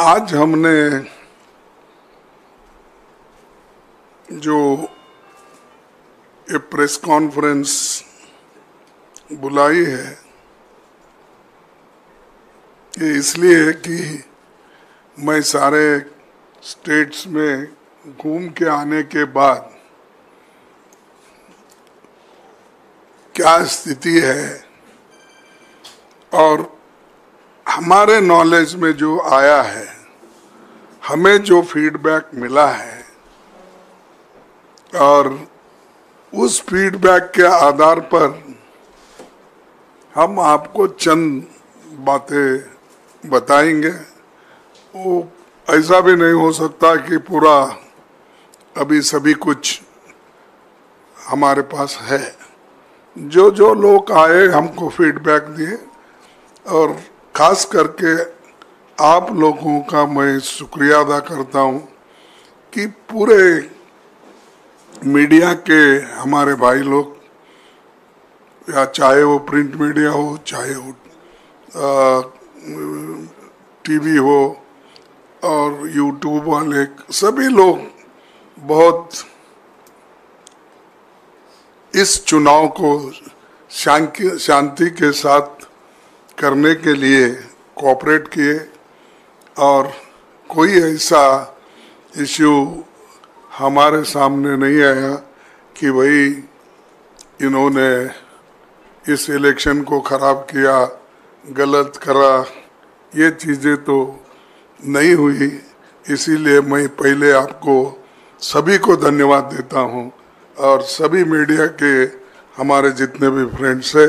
आज हमने जो ये प्रेस कॉन्फ्रेंस बुलाई है ये इसलिए है कि मैं सारे स्टेट्स में घूम के आने के बाद क्या स्थिति है और हमारे नॉलेज में जो आया है, हमें जो फीडबैक मिला है और उस फीडबैक के आधार पर हम आपको चंद बातें बताएंगे। वो ऐसा भी नहीं हो सकता कि पूरा अभी सभी कुछ हमारे पास है। जो जो लोग आए हमको फीडबैक दिए और खास करके आप लोगों का मैं शुक्रिया अदा करता हूँ कि पूरे मीडिया के हमारे भाई लोग, या चाहे वो प्रिंट मीडिया हो, चाहे वो टीवी हो और यूट्यूब वाले, सभी लोग बहुत इस चुनाव को शांति के साथ करने के लिए कोऑपरेट किए और कोई ऐसा इश्यू हमारे सामने नहीं आया कि भाई इन्होंने इस इलेक्शन को खराब किया, गलत करा। ये चीज़ें तो नहीं हुई। इसीलिए मैं पहले आपको सभी को धन्यवाद देता हूँ और सभी मीडिया के हमारे जितने भी फ्रेंड्स हैं,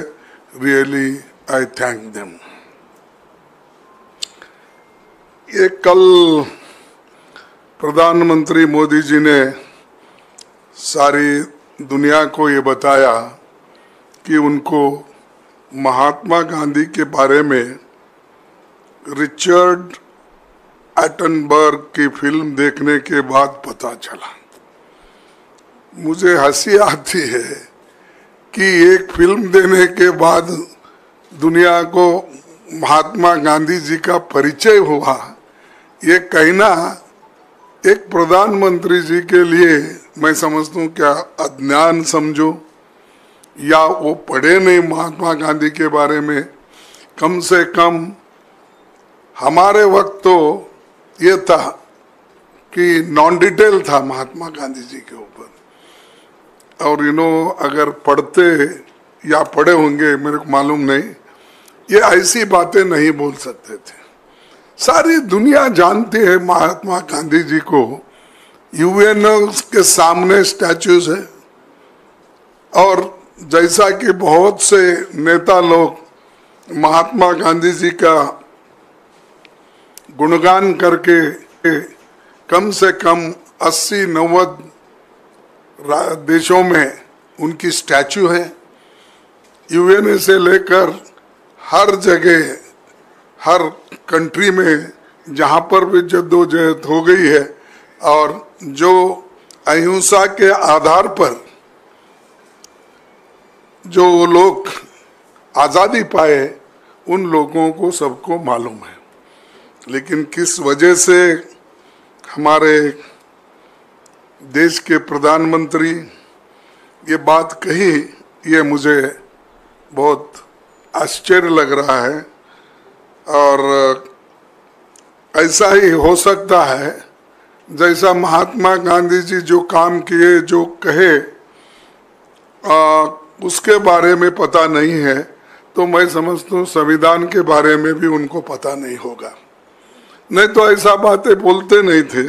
रियली आई थैंक देम। ये कल प्रधानमंत्री मोदी जी ने सारी दुनिया को ये बताया कि उनको महात्मा गांधी के बारे में रिचर्ड एटनबर्ग की फिल्म देखने के बाद पता चला। मुझे हंसी आती है कि एक फिल्म देने के बाद दुनिया को महात्मा गांधी जी का परिचय हुआ। ये कहना एक प्रधानमंत्री जी के लिए मैं समझता हूँ क्या अज्ञान समझो, या वो पढ़े नहीं महात्मा गांधी के बारे में। कम से कम हमारे वक्त तो ये था कि नॉन डिटेल था महात्मा गांधी जी के ऊपर, और अगर पढ़ते या पढ़े होंगे मेरे को मालूम नहीं, ये ऐसी बातें नहीं बोल सकते थे। सारी दुनिया जानती है महात्मा गांधी जी को। यूएन के सामने स्टैच्यूज है और जैसा कि बहुत से नेता लोग महात्मा गांधी जी का गुणगान करके कम से कम 80-90 देशों में उनकी स्टैच्यू है। यूएन से लेकर हर जगह, हर कंट्री में जहाँ पर भी जद्दोजहद हो गई है और जो अहिंसा के आधार पर जो लोग आज़ादी पाए, उन लोगों को सबको मालूम है। लेकिन किस वजह से हमारे देश के प्रधानमंत्री ये बात कही, ये मुझे बहुत आश्चर्य लग रहा है। और ऐसा ही हो सकता है जैसा महात्मा गांधी जी जो काम किए, जो कहे, उसके बारे में पता नहीं है, तो मैं समझता हूँ संविधान के बारे में भी उनको पता नहीं होगा। नहीं तो ऐसा बातें बोलते नहीं थे।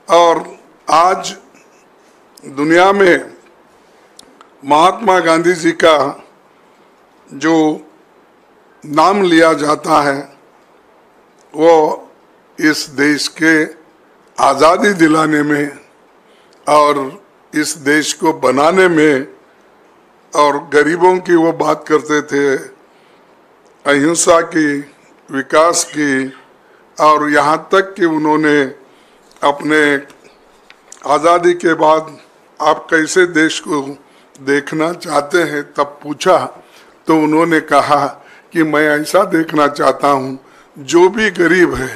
और आज दुनिया में महात्मा गांधी जी का जो नाम लिया जाता है वो इस देश के आज़ादी दिलाने में और इस देश को बनाने में, और गरीबों की वो बात करते थे, अहिंसा की, विकास की, और यहाँ तक कि उन्होंने अपने आज़ादी के बाद आप कैसे देश को देखना चाहते हैं तब पूछा, तो उन्होंने कहा कि मैं ऐसा देखना चाहता हूँ जो भी गरीब है,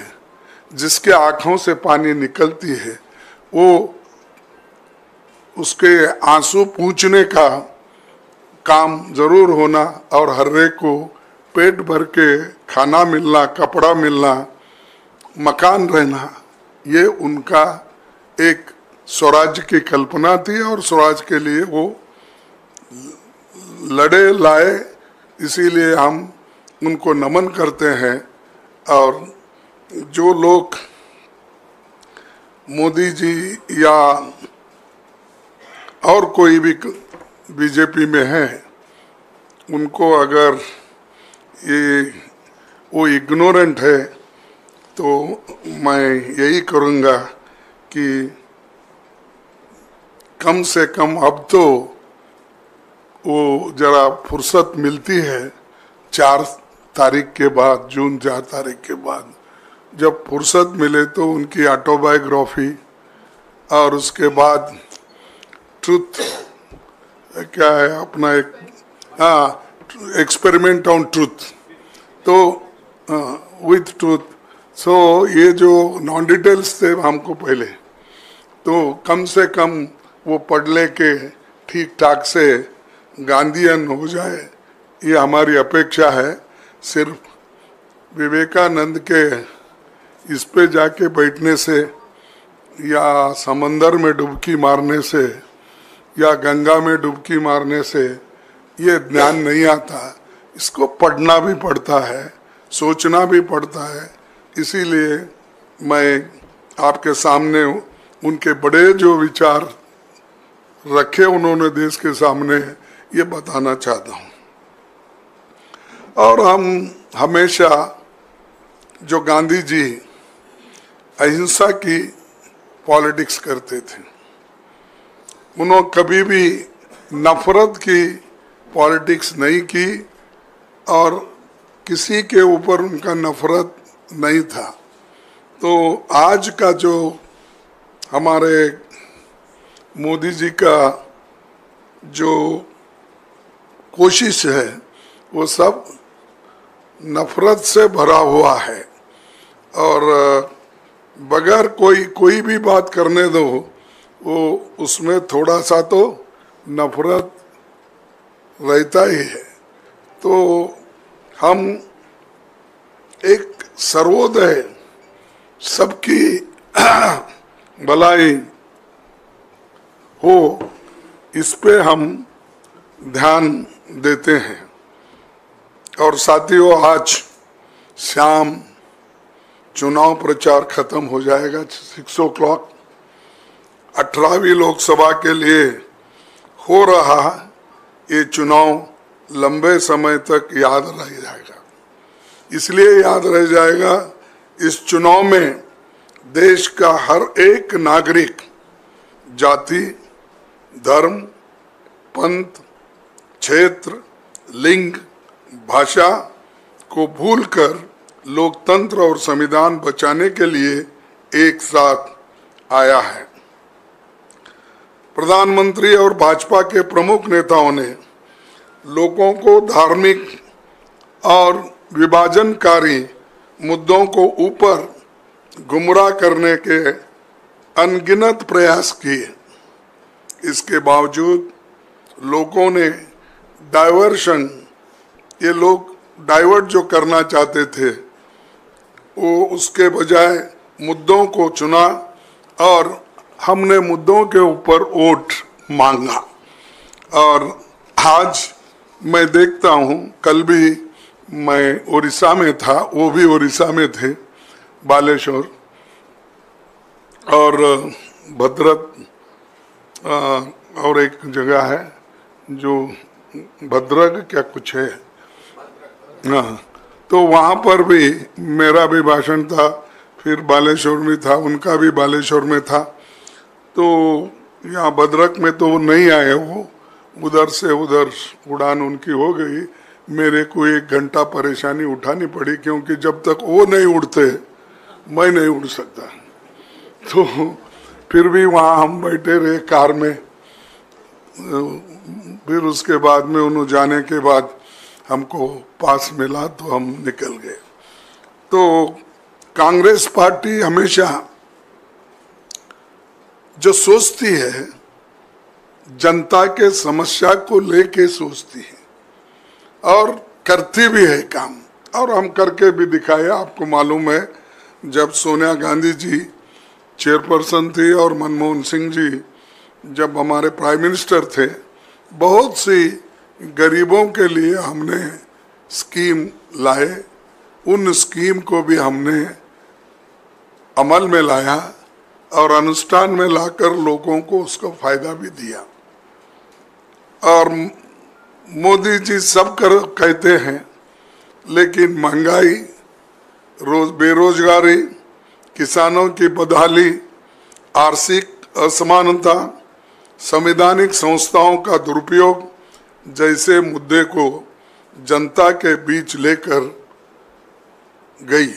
जिसके आंखों से पानी निकलती है, वो उसके आंसू पूंछने का काम जरूर होना और हर एक को पेट भर के खाना मिलना, कपड़ा मिलना, मकान रहना, ये उनका एक स्वराज्य की कल्पना थी और स्वराज के लिए वो लड़े लाए। इसीलिए हम उनको नमन करते हैं। और जो लोग मोदी जी या और कोई भी बीजेपी में है, उनको अगर ये वो इग्नोरेंट है, तो मैं यही करूँगा कि कम से कम अब तो वो जरा फुर्सत मिलती है 4 तारीख के बाद, जून 4 तारीख के बाद जब फुर्सत मिले तो उनकी ऑटोबायोग्राफी और उसके बाद ट्रुथ क्या है अपना एक, हाँ, एक्सपेरिमेंट ऑन ट्रुथ, तो विथ ट्रुथ। सो ये जो नॉन डिटेल्स थे हमको पहले, तो कम से कम वो पढ़ ले के ठीक ठाक से गांधीयन हो जाए, ये हमारी अपेक्षा है। सिर्फ विवेकानंद के इस पे जाके बैठने से या समंदर में डुबकी मारने से या गंगा में डुबकी मारने से ये ज्ञान नहीं आता, इसको पढ़ना भी पड़ता है, सोचना भी पड़ता है। इसीलिए मैं आपके सामने उनके बड़े जो विचार रखे उन्होंने देश के सामने, ये बताना चाहता हूँ। और हम हमेशा जो गांधी जी अहिंसा की पॉलिटिक्स करते थे, उन्होंने कभी भी नफरत की पॉलिटिक्स नहीं की और किसी के ऊपर उनका नफरत नहीं था। तो आज का जो हमारे मोदी जी का जो कोशिश है, वो सब नफरत से भरा हुआ है और बगैर कोई भी बात करने दो, वो उसमें थोड़ा सा तो नफरत रहता ही है। तो हम एक सर्वोदय, सबकी भलाई हो, इस पे हम ध्यान देते हैं। और साथियों, आज शाम चुनाव प्रचार खत्म हो जाएगा 6 o'clock। 18वीं लोकसभा के लिए हो रहा ये चुनाव लंबे समय तक याद रह जाएगा। इसलिए याद रह जाएगा, इस चुनाव में देश का हर एक नागरिक जाति, धर्म, पंथ, क्षेत्र, लिंग, भाषा को भूलकर लोकतंत्र और संविधान बचाने के लिए एक साथ आया है। प्रधानमंत्री और भाजपा के प्रमुख नेताओं ने लोगों को धार्मिक और विभाजनकारी मुद्दों को ऊपर गुमराह करने के अनगिनत प्रयास किए। इसके बावजूद लोगों ने डाइवर्शन, ये लोग डाइवर्ट जो करना चाहते थे, वो उसके बजाय मुद्दों को चुना और हमने मुद्दों के ऊपर वोट मांगा। और आज मैं देखता हूँ, कल भी मैं उड़ीसा में था, वो भी उड़ीसा में थे, बालेश्वर और भद्रक और एक जगह है जो भद्रक क्या कुछ है, हाँ, तो वहाँ पर भी मेरा भी भाषण था, फिर बालेश्वर में था, उनका भी बालेश्वर में था। तो यहाँ भद्रक में तो वो नहीं आए, वो उधर से उधर उड़ान उनकी हो गई। मेरे को 1 घंटा परेशानी उठानी पड़ी, क्योंकि जब तक वो नहीं उड़ते मैं नहीं उड़ सकता। तो फिर भी वहाँ हम बैठे रहे कार में। फिर उसके बाद में उन्होंने जाने के बाद हमको पास मिला तो हम निकल गए। तो कांग्रेस पार्टी हमेशा जो सोचती है जनता के समस्या को लेके सोचती है और करती भी है काम, और हम करके भी दिखाए। आपको मालूम है जब सोनिया गांधी जी चेयरपर्सन थी और मनमोहन सिंह जी जब हमारे प्राइम मिनिस्टर थे, बहुत सी गरीबों के लिए हमने स्कीम लाए, उन स्कीम को भी हमने अमल में लाया और अनुष्ठान में लाकर लोगों को उसका फायदा भी दिया। और मोदी जी सब कहते हैं, लेकिन महंगाई, बेरोजगारी, किसानों की बदहाली, आर्थिक असमानता, संवैधानिक संस्थाओं का दुरुपयोग जैसे मुद्दे को जनता के बीच लेकर गई,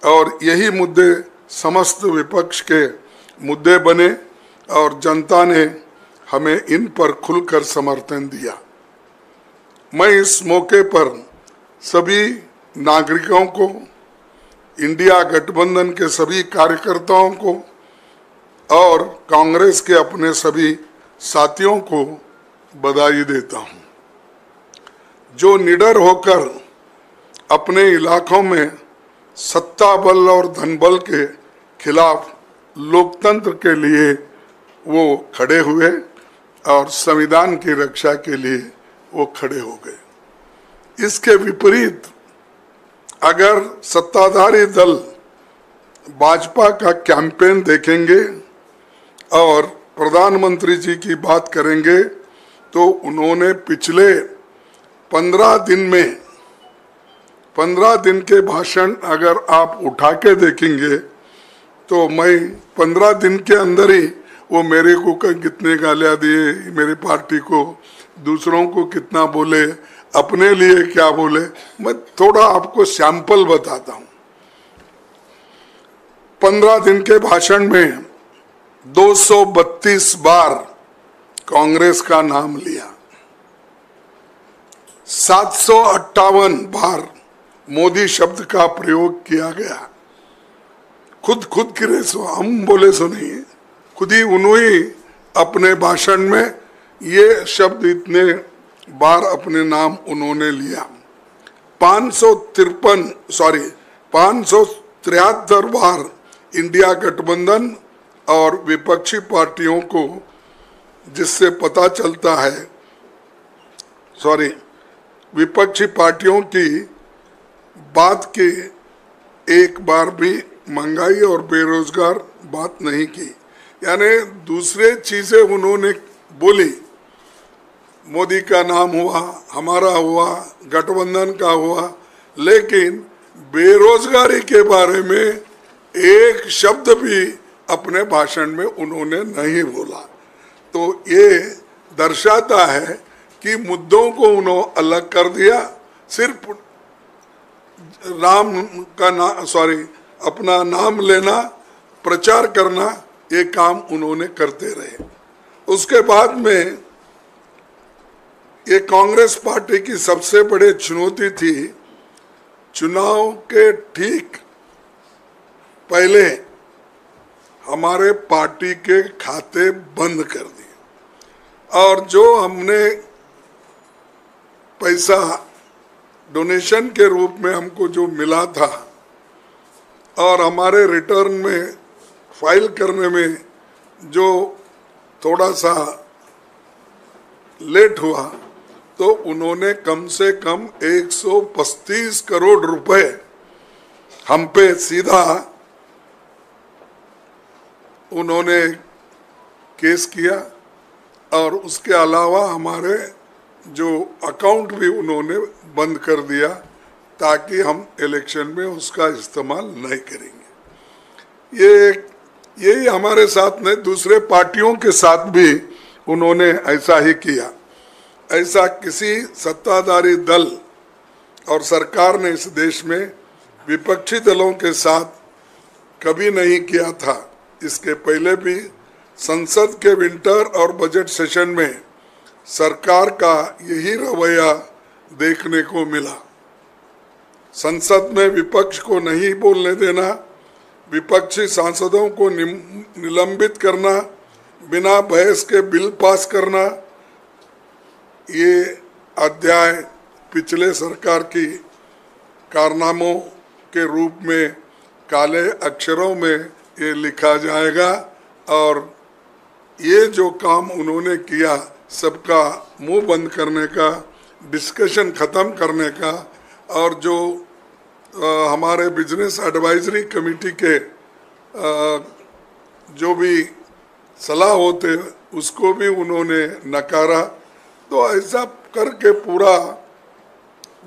और यही मुद्दे समस्त विपक्ष के मुद्दे बने और जनता ने हमें इन पर खुलकर समर्थन दिया। मैं इस मौके पर सभी नागरिकों को, इंडिया गठबंधन के सभी कार्यकर्ताओं को और कांग्रेस के अपने सभी साथियों को बधाई देता हूं, जो निडर होकर अपने इलाकों में सत्ता बल और धन बल के खिलाफ लोकतंत्र के लिए वो खड़े हुए और संविधान की रक्षा के लिए वो खड़े हो गए। इसके विपरीत अगर सत्ताधारी दल भाजपा का कैंपेन देखेंगे और प्रधानमंत्री जी की बात करेंगे तो उन्होंने पिछले 15 दिन के भाषण अगर आप उठा के देखेंगे तो मैं 15 दिन के अंदर ही वो मेरे को कितने गालियां दिए, मेरी पार्टी को, दूसरों को कितना बोले, अपने लिए क्या बोले, मैं थोड़ा आपको सैंपल बताता हूं। 15 दिन के भाषण में 232 बार कांग्रेस का नाम लिया, 758 बार मोदी शब्द का प्रयोग किया गया। खुद की हम बोले सो नहीं, खुद ही उन्होंने अपने भाषण में ये शब्द इतने बार अपने नाम उन्होंने लिया। 573 बार इंडिया गठबंधन और विपक्षी पार्टियों को, जिससे पता चलता है, विपक्षी पार्टियों की बात की एक बार भी महंगाई और बेरोजगार बात नहीं की, यानी दूसरे चीजें उन्होंने बोली। मोदी का नाम हुआ, हमारा हुआ, गठबंधन का हुआ, लेकिन बेरोजगारी के बारे में एक शब्द भी अपने भाषण में उन्होंने नहीं बोला। तो ये दर्शाता है कि मुद्दों को उन्होंने अलग कर दिया, सिर्फ अपना नाम लेना, प्रचार करना, ये काम उन्होंने करते रहे। उसके बाद में ये कांग्रेस पार्टी की सबसे बड़ी चुनौती थी, चुनाव के ठीक पहले हमारे पार्टी के खाते बंद कर दिए, और जो हमने पैसा डोनेशन के रूप में हमको जो मिला था और हमारे रिटर्न में फाइल करने में जो थोड़ा सा लेट हुआ, तो उन्होंने कम से कम 135 करोड़ रुपए हम पे सीधा उन्होंने केस किया, और उसके अलावा हमारे जो अकाउंट भी उन्होंने बंद कर दिया, ताकि हम इलेक्शन में उसका इस्तेमाल नहीं करेंगे। यही हमारे साथ में दूसरे पार्टियों के साथ भी उन्होंने ऐसा ही किया। ऐसा किसी सत्ताधारी दल और सरकार ने इस देश में विपक्षी दलों के साथ कभी नहीं किया था। इसके पहले भी संसद के विंटर और बजट सेशन में सरकार का यही रवैया देखने को मिला। संसद में विपक्ष को नहीं बोलने देना, विपक्षी सांसदों को निलंबित करना, बिना बहस के बिल पास करना, ये अध्याय पिछले सरकार की कारनामों के रूप में काले अक्षरों में ये लिखा जाएगा। और ये जो काम उन्होंने किया, सबका मुंह बंद करने का, डिस्कशन ख़त्म करने का, और जो हमारे बिजनेस एडवाइजरी कमेटी के जो भी सलाह होते उसको भी उन्होंने नकारा। तो ऐसा करके पूरा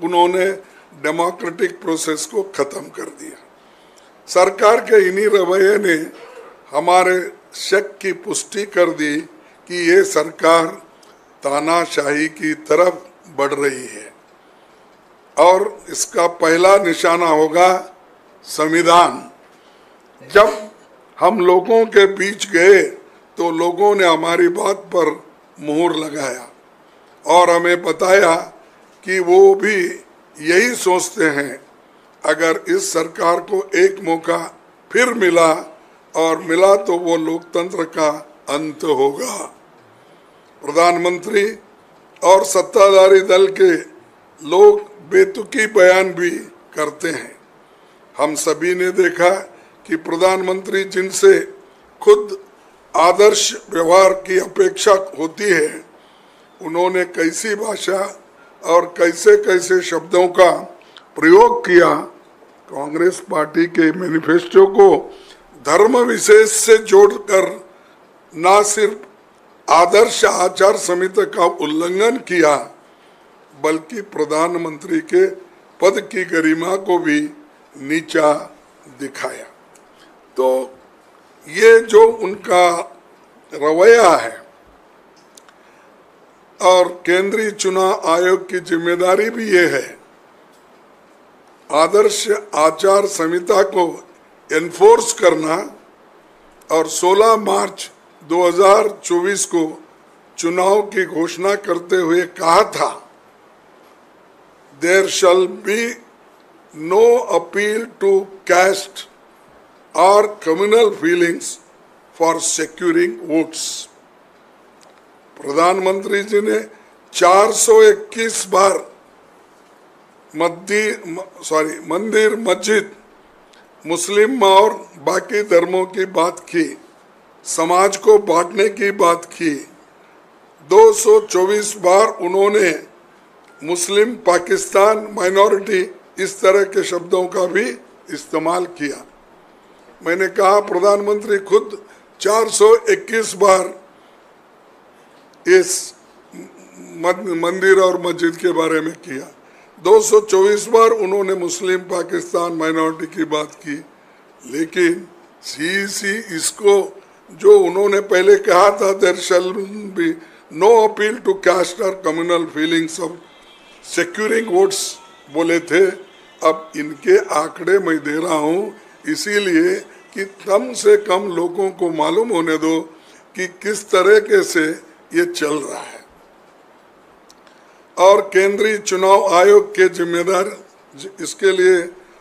उन्होंने डेमोक्रेटिक प्रोसेस को ख़त्म कर दिया। सरकार के इन्हीं रवैये ने हमारे शक की पुष्टि कर दी कि ये सरकार तानाशाही की तरफ बढ़ रही है और इसका पहला निशाना होगा संविधान। जब हम लोगों के बीच गए तो लोगों ने हमारी बात पर मुहर लगाया और हमें बताया कि वो भी यही सोचते हैं। अगर इस सरकार को एक मौका फिर मिला और मिला तो वो लोकतंत्र का अंत होगा। प्रधानमंत्री और सत्ताधारी दल के लोग बेतुकी बयान भी करते हैं। हम सभी ने देखा कि प्रधानमंत्री जिनसे खुद आदर्श व्यवहार की अपेक्षा होती है, उन्होंने कैसी भाषा और कैसे कैसे शब्दों का प्रयोग किया। कांग्रेस पार्टी के मैनिफेस्टो को धर्म विशेष से जोड़कर न सिर्फ आदर्श आचार संहिता का उल्लंघन किया, बल्कि प्रधानमंत्री के पद की गरिमा को भी नीचा दिखाया। तो ये जो उनका रवैया है, और केंद्रीय चुनाव आयोग की जिम्मेदारी भी ये है आदर्श आचार संहिता को एनफोर्स करना। और 16 मार्च 2024 को चुनाव की घोषणा करते हुए कहा था, there shall be no appeal to caste or communal feelings for securing votes। प्रधानमंत्री जी ने 421 बार मंदिर मस्जिद मुस्लिम और बाकी धर्मों की बात की, समाज को बांटने की बात की। 224 बार उन्होंने मुस्लिम पाकिस्तान माइनॉरिटी इस तरह के शब्दों का भी इस्तेमाल किया। मैंने कहा प्रधानमंत्री खुद 421 बार इस मंदिर और मस्जिद के बारे में किया। 224 बार उन्होंने मुस्लिम पाकिस्तान माइनॉरिटी की बात की। लेकिन सी इसको जो उन्होंने पहले कहा था, there shall be no appeal to caste और communal feelings of securing votes बोले थे। अब इनके आंकड़े मैं दे रहा हूँ इसीलिए कि कम से कम लोगों को मालूम होने दो कि किस तरीके से ये चल रहा है। और केंद्रीय चुनाव आयोग के जिम्मेदार इसके लिए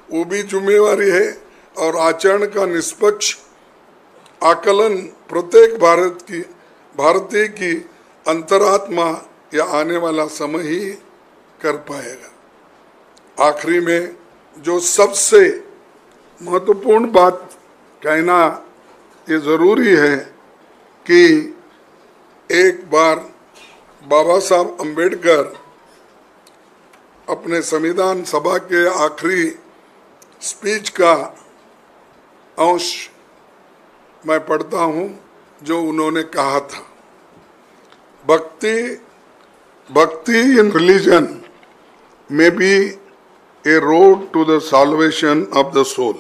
वो भी जिम्मेवारी है। और आचरण का निष्पक्ष आकलन प्रत्येक भारतीय की अंतरात्मा या आने वाला समय ही कर पाएगा। आखिरी में जो सबसे महत्वपूर्ण बात कहना ये ज़रूरी है कि एक बार बाबा साहब अम्बेडकर अपने संविधान सभा के आखिरी स्पीच का अंश मैं पढ़ता हूँ जो उन्होंने कहा था, भक्ति in religion may be a road to the salvation of the soul.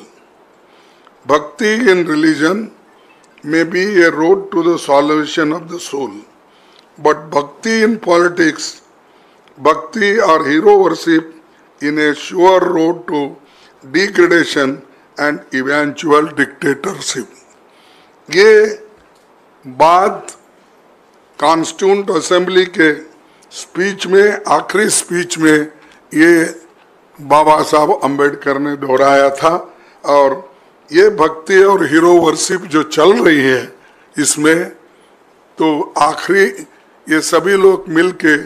Bhakti in religion may be a road to the salvation of the soul. But bhakti in politics, bhakti or hero worship in a sure road to degradation and eventual dictatorship. ये बात constituent assembly के speech में, आखिरी speech में ये बाबा साहब अम्बेडकर ने दोहराया था। और ये भक्ति और हीरो वर्शिप जो चल रही है इसमें, तो आखिरी ये सभी लोग मिलके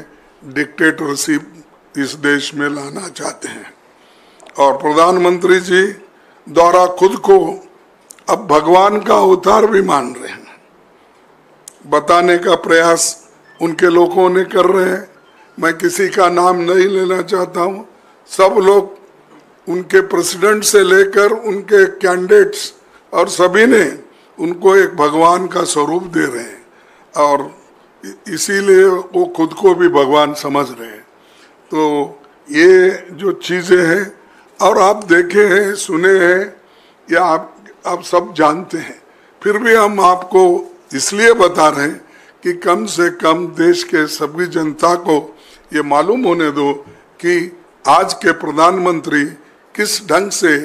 डिक्टेटरशिप इस देश में लाना चाहते हैं। और प्रधानमंत्री जी द्वारा खुद को अब भगवान का अवतार भी मान रहे हैं, बताने का प्रयास उनके लोगों ने कर रहे हैं। मैं किसी का नाम नहीं लेना चाहता हूँ, सब लोग उनके प्रेसिडेंट से लेकर उनके कैंडिडेट्स और सभी ने उनको एक भगवान का स्वरूप दे रहे हैं और इसीलिए वो खुद को भी भगवान समझ रहे हैं। तो ये जो चीज़ें हैं, और आप देखे हैं, सुने हैं, या आप सब जानते हैं, फिर भी हम आपको इसलिए बता रहे हैं कि कम से कम देश के सभी जनता को ये मालूम होने दो कि आज के प्रधानमंत्री किस ढंग से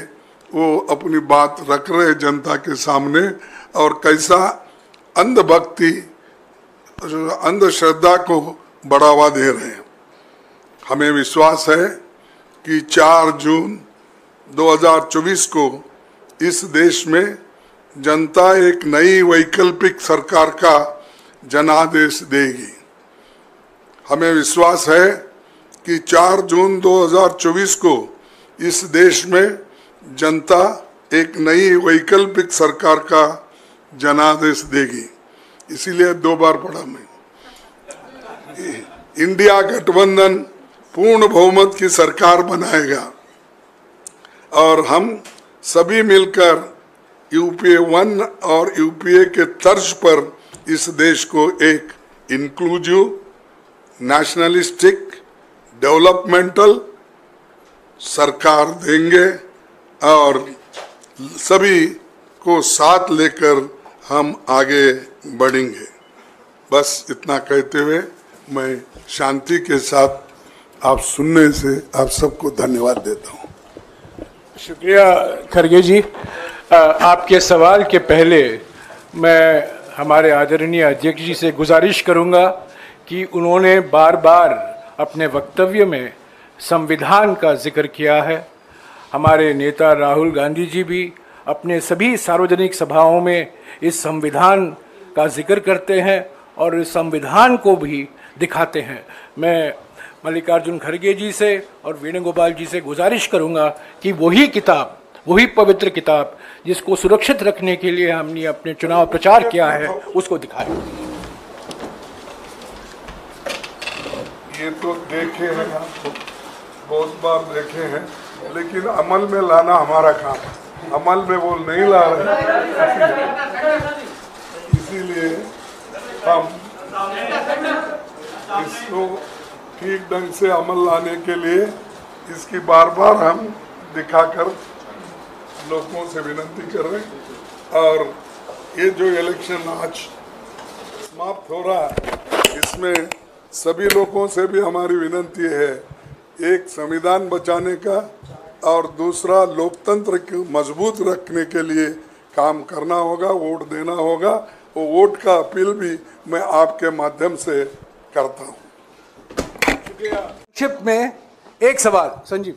वो अपनी बात रख रहे जनता के सामने और कैसा अंधभक्ति, अंधश्रद्धा को बढ़ावा दे रहे हैं। हमें विश्वास है कि 4 जून 2024 को इस देश में जनता एक नई वैकल्पिक सरकार का जनादेश देगी। हमें विश्वास है कि 4 जून 2024 को इस देश में जनता एक नई वैकल्पिक सरकार का जनादेश देगी। इसीलिए 2 बार पढ़ा मैं, इंडिया गठबंधन पूर्ण बहुमत की सरकार बनाएगा और हम सभी मिलकर यूपीए 1 और यूपीए के तर्ज पर इस देश को एक इंक्लूसिव, नेशनलिस्टिक, डेवलपमेंटल सरकार देंगे और सभी को साथ लेकर हम आगे बढ़ेंगे। बस इतना कहते हुए मैं शांति के साथ आप सुनने से आप सबको धन्यवाद देता हूँ। शुक्रिया खरगे जी। आपके सवाल के पहले मैं हमारे आदरणीय अध्यक्ष जी से गुजारिश करूंगा कि उन्होंने बार बार अपने वक्तव्य में संविधान का जिक्र किया है। हमारे नेता राहुल गांधी जी भी अपने सभी सार्वजनिक सभाओं में इस संविधान का जिक्र करते हैं और इस संविधान को भी दिखाते हैं। मैं मल्लिकार्जुन खड़गे जी से और वेणुगोपाल जी से गुजारिश करूंगा कि वही किताब, वही पवित्र किताब जिसको सुरक्षित रखने के लिए हमने अपने चुनाव प्रचार किया है, उसको दिखाएं। ये तो देखे हैं, आपको बहुत बार देखे हैं, लेकिन अमल में लाना हमारा काम है। अमल में वो नहीं ला रहे, इसीलिए हम इसको ठीक ढंग से अमल लाने के लिए इसकी बार बार हम दिखाकर लोगों से विनती कर रहे हैं। और ये जो इलेक्शन आज समाप्त हो रहा है, इसमें सभी लोगों से भी हमारी विनती है, एक संविधान बचाने का और दूसरा लोकतंत्र को मजबूत रखने के लिए काम करना होगा, वोट देना होगा। वो वोट का अपील भी मैं आपके माध्यम से करता हूँ। संक्षिप्त में एक सवाल, संजीव।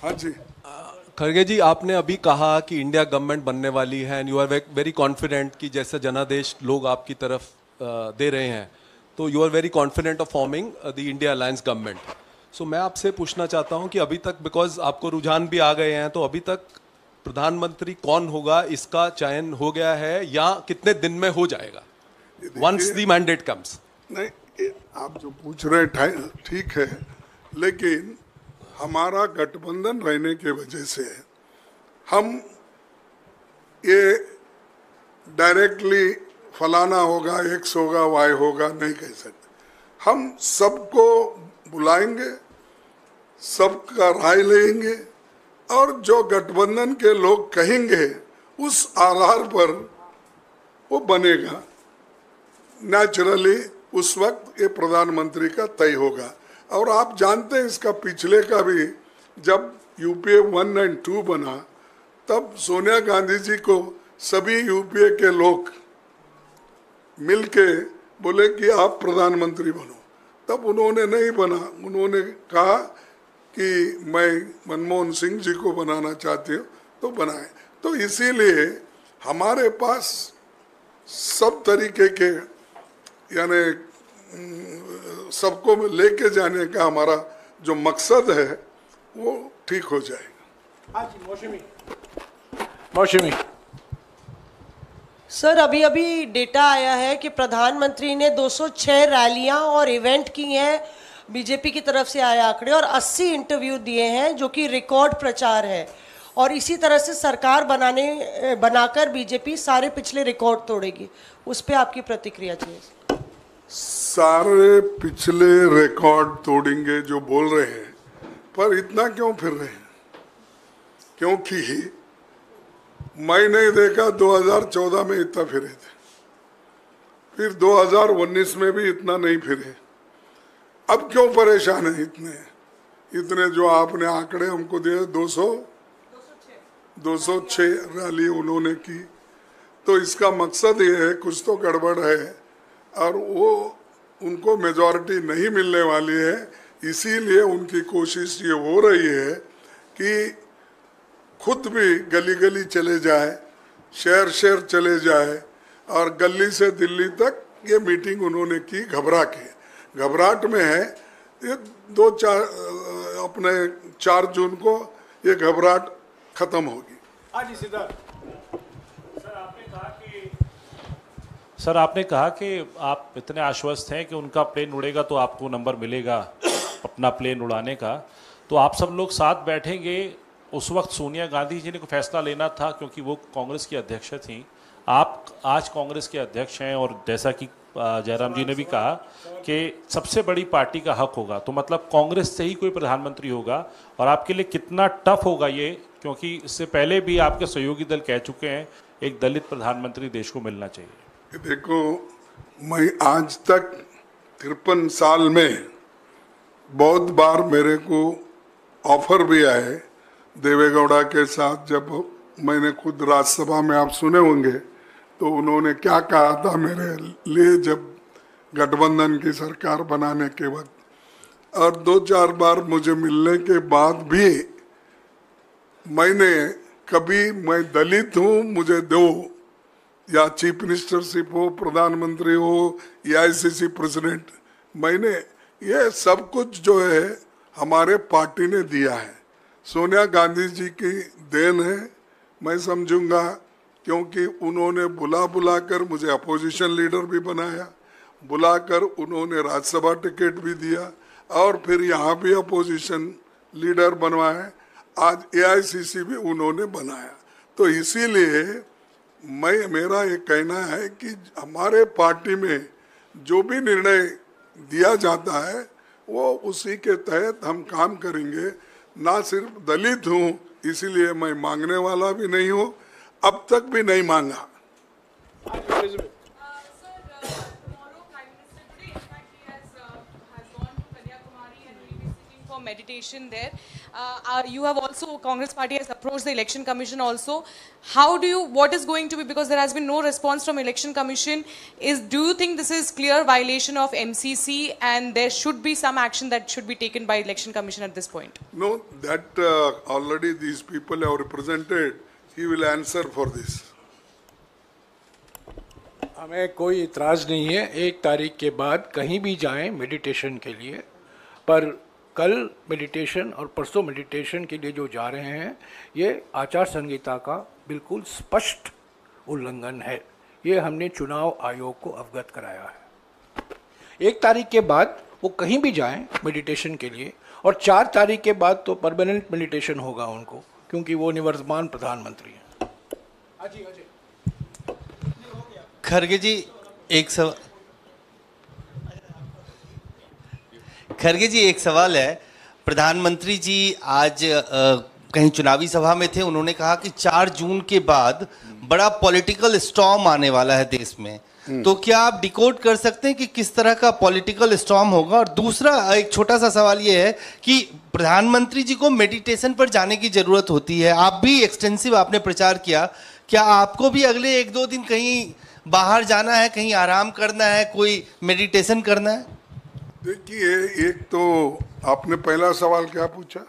हाँ जी। खड़गे जी, आपने अभी कहा कि इंडिया गवर्नमेंट बनने वाली है and you are very confident कि जैसे जनादेश लोग आपकी तरफ दे रहे हैं, तो you are very confident of forming the India alliance government. So मैं आपसे पूछना चाहता हूं कि अभी तक, बिकॉज आपको रुझान भी आ गए हैं, तो अभी तक प्रधानमंत्री कौन होगा इसका चयन हो गया है या कितने दिन में हो जाएगा वंस द मैंडेट कम्स? नहीं, आप जो पूछ रहे हैं ठीक है, लेकिन हमारा गठबंधन रहने के वजह से हम ये डायरेक्टली फलाना होगा, एक्स होगा, वाई होगा नहीं कह सकते। हम सबको बुलाएंगे, सबका राय लेंगे और जो गठबंधन के लोग कहेंगे उस आधार पर वो बनेगा। नेचुरली उस वक्त ये प्रधानमंत्री का तय होगा। और आप जानते हैं इसका पिछले का भी, जब यूपीए 1 और 2 बना तब सोनिया गांधी जी को सभी यूपीए के लोग मिलके बोले कि आप प्रधानमंत्री बनो, तब उन्होंने नहीं बना। उन्होंने कहा कि मैं मनमोहन सिंह जी को बनाना चाहती हूँ तो बनाए। तो इसीलिए हमारे पास सब तरीके के यानी सबको लेके जाने का हमारा जो मकसद है वो ठीक हो जाएगा। हाँ जी, मौसमी। सर, अभी अभी डेटा आया है कि प्रधानमंत्री ने 206 रैलियां और इवेंट की हैं, बीजेपी की तरफ से आए आंकड़े, और 80 इंटरव्यू दिए हैं, जो कि रिकॉर्ड प्रचार है। और इसी तरह से सरकार बनाकर बीजेपी सारे पिछले रिकॉर्ड तोड़ेगी। उस पर आपकी प्रतिक्रिया चाहिए। सारे पिछले रिकॉर्ड तोड़ेंगे जो बोल रहे हैं, पर इतना क्यों फिर रहे हैं? क्योंकि मैं नहीं देखा 2014 में इतना फिरे थे, फिर 2019 में भी इतना नहीं फिरे। अब क्यों परेशान है इतने जो आपने आंकड़े हमको दिए? 206 रैली उन्होंने की। तो इसका मकसद ये है कुछ तो गड़बड़ है और वो उनको मेजॉरिटी नहीं मिलने वाली है। इसीलिए उनकी कोशिश ये हो रही है कि खुद भी गली गली चले जाए, शहर शहर चले जाए, और गली से दिल्ली तक ये मीटिंग उन्होंने की घबरा के। घबराहट में है ये 4 जून को ये घबराहट खत्म होगी। हाँ जी, सिद्धार्थ। सर, आपने कहा कि आप इतने आश्वस्त हैं कि उनका प्लेन उड़ेगा तो आपको नंबर मिलेगा अपना प्लेन उड़ाने का। तो आप सब लोग साथ बैठेंगे। उस वक्त सोनिया गांधी जी ने को फैसला लेना था क्योंकि वो कांग्रेस की अध्यक्ष थी। आप आज कांग्रेस के अध्यक्ष हैं और जैसा कि जयराम जी ने भी कहा कि सबसे बड़ी पार्टी का हक होगा, तो मतलब कांग्रेस से ही कोई प्रधानमंत्री होगा। और आपके लिए कितना टफ होगा ये, क्योंकि इससे पहले भी आपके सहयोगी दल कह चुके हैं एक दलित प्रधानमंत्री देश को मिलना चाहिए। देखो, मैं आज तक 53 साल में बहुत बार मेरे को ऑफर भी आए देवेगौड़ा के साथ। जब मैंने खुद राज्यसभा में आप सुने होंगे तो उन्होंने क्या कहा था मेरे लिए जब गठबंधन की सरकार बनाने के वक्त, और 2-4 बार मुझे मिलने के बाद भी मैंने कभी मैं दलित हूँ मुझे दो, या चीफ मिनिस्टरशिप हो, प्रधानमंत्री हो, या आईसीसी प्रेसिडेंट, मैंने ये सब कुछ जो है हमारे पार्टी ने दिया है। सोनिया गांधी जी की देन है मैं समझूंगा, क्योंकि उन्होंने बुला कर मुझे अपोजिशन लीडर भी बनाया, बुलाकर उन्होंने राज्यसभा टिकट भी दिया, और फिर यहाँ भी अपोजिशन लीडर बनवाए। आज एआईसीसी भी उन्होंने बनाया। तो इसीलिए मेरा ये कहना है कि हमारे पार्टी में जो भी निर्णय दिया जाता है वो उसी के तहत हम काम करेंगे। ना सिर्फ दलित हूँ इसीलिए मैं मांगने वाला भी नहीं हूँ, अब तक भी नहीं मांगा। Meditation there. You have also, Congress party has approached the election commission also. How do you, what is going to be, because there has been no response from election commission, do you think this is clear violation of MCC and there should be some action that should be taken by election commission at this point? No, that already these people have represented. He will answer for this. हमें कोई इतराज़ नहीं है 1 तारीख के बाद कहीं भी जाएं मेडिटेशन के लिए, पर कल मेडिटेशन और परसों मेडिटेशन के लिए जो जा रहे हैं ये आचार संहिता का बिल्कुल स्पष्ट उल्लंघन है। ये हमने चुनाव आयोग को अवगत कराया है। 1 तारीख के बाद वो कहीं भी जाएं मेडिटेशन के लिए, और 4 तारीख के बाद तो परमानेंट मेडिटेशन होगा उनको, क्योंकि वो निवर्तमान प्रधानमंत्री हैं। खरगे जी एक सवाल है। प्रधानमंत्री जी आज कहीं चुनावी सभा में थे, उन्होंने कहा कि 4 जून के बाद बड़ा पॉलिटिकल स्टॉर्म आने वाला है देश में। तो क्या आप डिकोड कर सकते हैं कि किस तरह का पॉलिटिकल स्टॉर्म होगा? और दूसरा एक छोटा सा सवाल ये है कि प्रधानमंत्री जी को मेडिटेशन पर जाने की जरूरत होती है, आप भी एक्सटेंसिव आपने प्रचार किया, क्या आपको भी अगले 1-2 दिन कहीं बाहर जाना है, कहीं आराम करना है, कोई मेडिटेशन करना है? देखिए, एक तो आपने पहला सवाल क्या पूछा?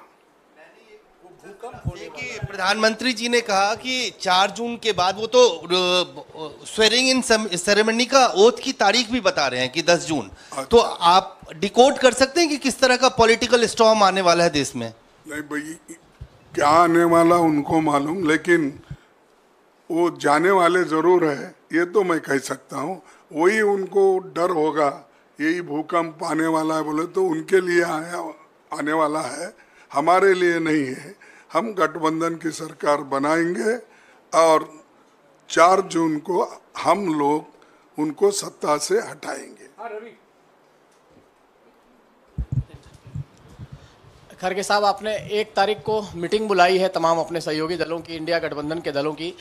कि प्रधानमंत्री जी ने कहा कि 4 जून के बाद, वो तो स्वेरिंग इन सेरेमनी का ओथ की तारीख भी बता रहे हैं कि 10 जून। तो आप डिकोड कर सकते हैं कि किस तरह का पॉलिटिकल स्टॉर्म आने वाला है देश में? नहीं भाई, क्या आने वाला उनको मालूम, लेकिन वो जाने वाले जरूर है, ये तो मैं कह सकता हूँ। वही उनको डर होगा, यही भूकंप आने वाला है बोले तो उनके लिए आने वाला है, हमारे लिए नहीं है। हम गठबंधन की सरकार बनाएंगे और 4 जून को हम लोग उनको सत्ता से हटाएंगे। खड़गे साहब, आपने 1 तारीख को मीटिंग बुलाई है तमाम अपने सहयोगी दलों की, इंडिया गठबंधन के दलों की।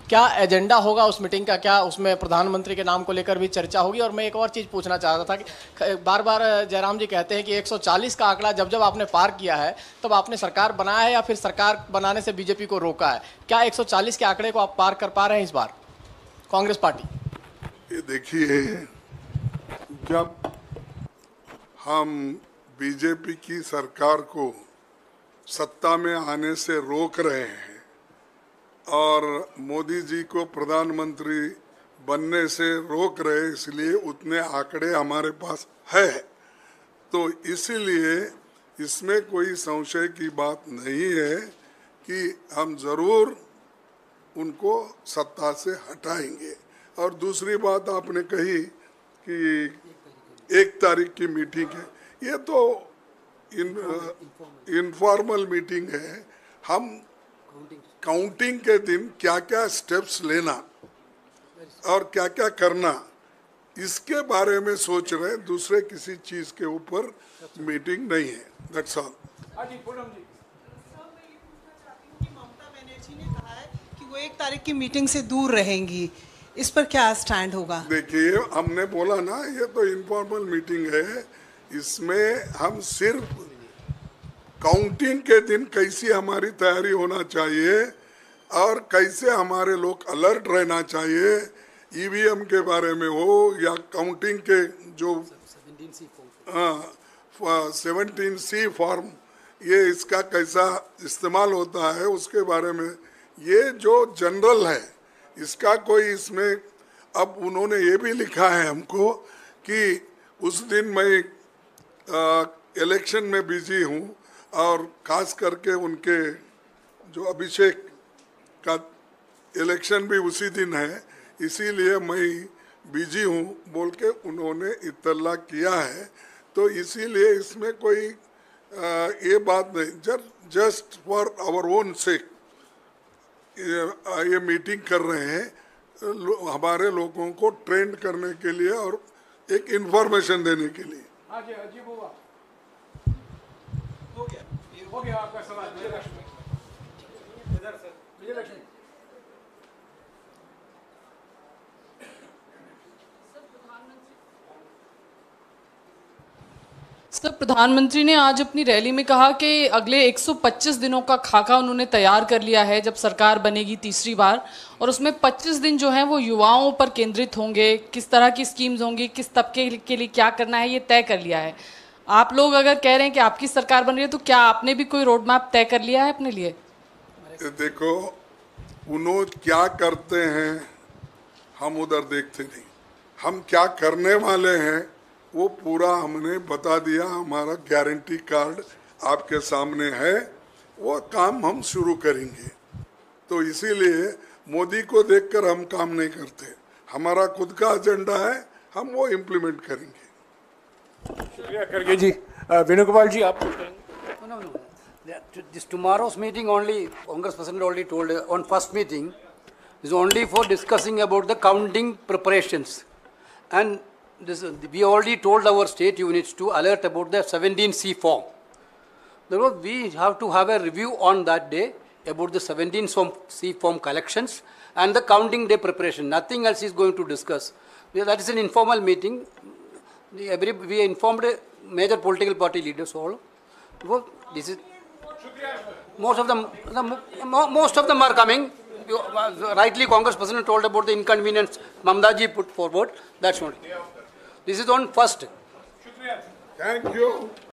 क्या एजेंडा होगा उस मीटिंग का? क्या उसमें प्रधानमंत्री के नाम को लेकर भी चर्चा होगी? और मैं एक और चीज़ पूछना चाह रहा था कि बार बार जयराम जी कहते हैं कि 140 का आंकड़ा जब जब आपने पार किया है तब आपने सरकार बनाया है या फिर सरकार बनाने से बीजेपी को रोका है? क्या 140 के आंकड़े को आप पार कर पा रहे हैं इस बार कांग्रेस पार्टी? ये देखिए, जब हम बीजेपी की सरकार को सत्ता में आने से रोक रहे हैं और मोदी जी को प्रधानमंत्री बनने से रोक रहे, इसलिए उतने आंकड़े हमारे पास है। तो इसीलिए इसमें कोई संशय की बात नहीं है कि हम जरूर उनको सत्ता से हटाएंगे। और दूसरी बात आपने कही कि 1 तारीख की मीटिंग है, ये तो इनफॉर्मल मीटिंग है। हम काउंटिंग के दिन क्या क्या स्टेप्स लेना और क्या क्या करना, इसके बारे में सोच रहे हैं, दूसरे किसी चीज के ऊपर मीटिंग नहीं है। That's all. ममता बनर्जी ने कहा है कि वो 1 तारीख की मीटिंग से दूर रहेंगी, इस पर क्या स्टैंड होगा? देखिए, हमने बोला ना, ये तो इनफॉर्मल मीटिंग है, इसमें हम सिर्फ काउंटिंग के दिन कैसी हमारी तैयारी होना चाहिए और कैसे हमारे लोग अलर्ट रहना चाहिए, ईवीएम के बारे में हो या काउंटिंग के जो 17C फॉर्म, ये इसका कैसा इस्तेमाल होता है उसके बारे में, ये जो जनरल है इसका कोई इसमें। अब उन्होंने ये भी लिखा है हमको कि उस दिन मैं इलेक्शन में बिजी हूँ और खास करके उनके जो अभिषेक का इलेक्शन भी उसी दिन है, इसीलिए मैं बिजी हूँ बोल के उन्होंने इत्तला किया है। तो इसीलिए इसमें कोई ये बात नहीं, just for our own sake ये मीटिंग कर रहे हैं, हमारे लोगों को ट्रेंड करने के लिए और एक इंफॉर्मेशन देने के लिए। हो गया आपका सवाल। सर, प्रधानमंत्री ने आज अपनी रैली में कहा कि अगले 125 दिनों का खाका उन्होंने तैयार कर लिया है जब सरकार बनेगी तीसरी बार, और उसमें 25 दिन जो हैं वो युवाओं पर केंद्रित होंगे, किस तरह की स्कीम्स होंगी, किस तबके के लिए क्या करना है, ये तय कर लिया है। आप लोग अगर कह रहे हैं कि आपकी सरकार बन रही है तो क्या आपने भी कोई रोड मैप तय कर लिया है अपने लिए? देखो, उन्होंने क्या करते हैं हम उधर देखते नहीं, हम क्या करने वाले हैं वो पूरा हमने बता दिया। हमारा गारंटी कार्ड आपके सामने है, वो काम हम शुरू करेंगे। तो इसीलिए मोदी को देखकर हम काम नहीं करते, हमारा खुद का एजेंडा है, हम वो इम्प्लीमेंट करेंगे। शुक्रिया खड़गे जी। वेणुगोपाल जी, आप कुछ कहेंगे? No. This tomorrow's meeting only, Congress President already told on first meeting, is only for discussing about the counting preparations. And this, we already told our state units to alert about the 17C form. Therefore, we have to have a review on that day about the 17C form collections and the counting day preparation. Nothing else is going to discuss. That is an informal meeting. We informed major political party leaders all. Therefore, this is most of them are coming. Rightly, Congress President told about the inconvenience Mamta ji put forward. That's not. This is on first. Thank you.